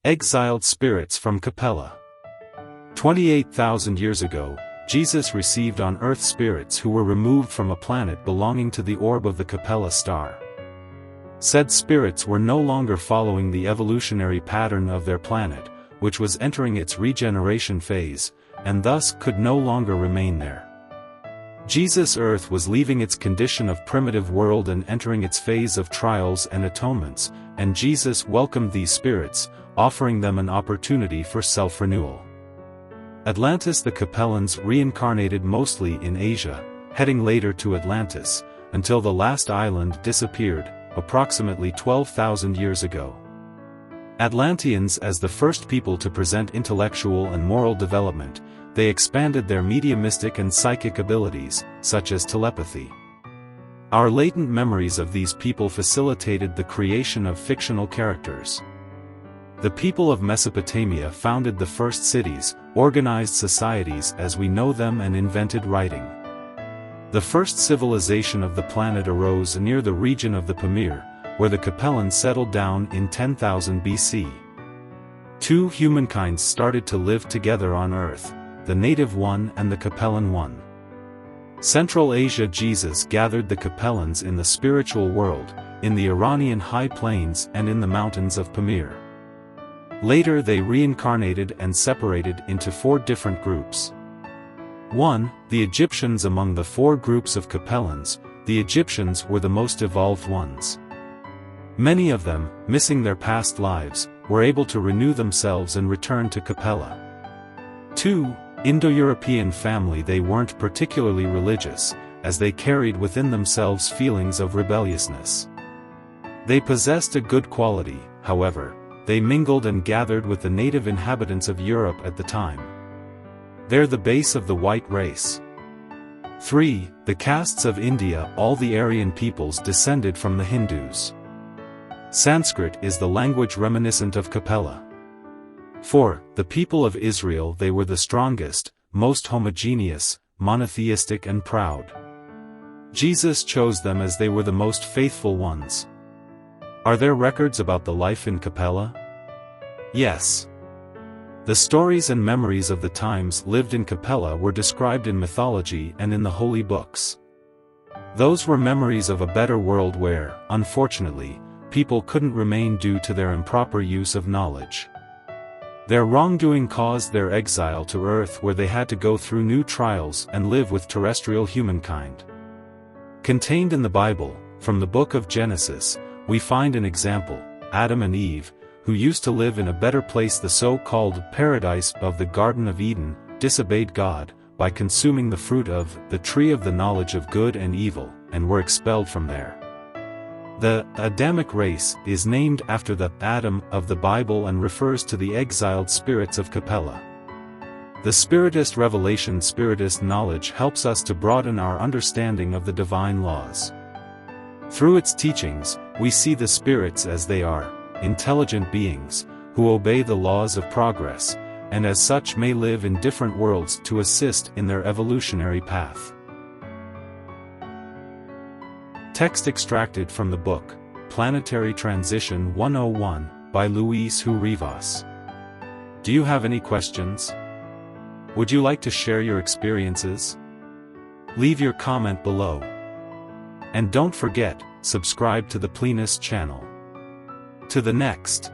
Exiled spirits from Capella. 28,000 years ago, Jesus received on earth spirits who were removed from a planet belonging to the orb of the Capella star. Said spirits were no longer following the evolutionary pattern of their planet, which was entering its regeneration phase, and thus could no longer remain there. Jesus' Earth was leaving its condition of primitive world and entering its phase of trials and atonements, and Jesus welcomed these spirits, offering them an opportunity for self-renewal. Atlantis. The Capellans reincarnated mostly in Asia, heading later to Atlantis, until the last island disappeared, approximately 12,000 years ago. Atlanteans. As the first people to present intellectual and moral development, they expanded their mediumistic and psychic abilities, such as telepathy. Our latent memories of these people facilitated the creation of fictional characters. The people of Mesopotamia founded the first cities, organized societies as we know them, and invented writing. The first civilization of the planet arose near the region of the Pamir, where the Capellans settled down in 10,000 BC. Two humankinds started to live together on Earth, the native one and the Capellan one. Central Asia. Jesus gathered the Capellans in the spiritual world, in the Iranian high plains and in the mountains of Pamir. Later they reincarnated and separated into four different groups. 1. The Egyptians. Among the four groups of Capellans, the Egyptians were the most evolved ones. Many of them, missing their past lives, were able to renew themselves and return to Capella. 2. Indo-European family. They weren't particularly religious, as they carried within themselves feelings of rebelliousness. They possessed a good quality, however. They mingled and gathered with the native inhabitants of Europe at the time. They're the base of the white race. 3. The castes of India. All the Aryan peoples descended from the Hindus. Sanskrit is the language reminiscent of Capella. 4. The people of Israel. They were the strongest, most homogeneous, monotheistic and proud. Jesus chose them as they were the most faithful ones. Are there records about the life in Capella? Yes. The stories and memories of the times lived in Capella were described in mythology and in the holy books. Those were memories of a better world where, unfortunately, people couldn't remain due to their improper use of knowledge. Their wrongdoing caused their exile to Earth, where they had to go through new trials and live with terrestrial humankind. Contained in the Bible, from the book of Genesis, we find an example: Adam and Eve, who used to live in a better place, the so-called paradise of the Garden of Eden, disobeyed God by consuming the fruit of the tree of the knowledge of good and evil, and were expelled from there. The Adamic race is named after the Adam of the Bible and refers to the exiled spirits of Capella. The Spiritist revelation, Spiritist knowledge helps us to broaden our understanding of the divine laws. Through its teachings, we see the spirits as they are, intelligent beings, who obey the laws of progress, and as such may live in different worlds to assist in their evolutionary path. Text extracted from the book, Planetary Transition 101, by Luis Hu Rivas. Do you have any questions? Would you like to share your experiences? Leave your comment below. And don't forget, subscribe to the Plenus channel. To the next.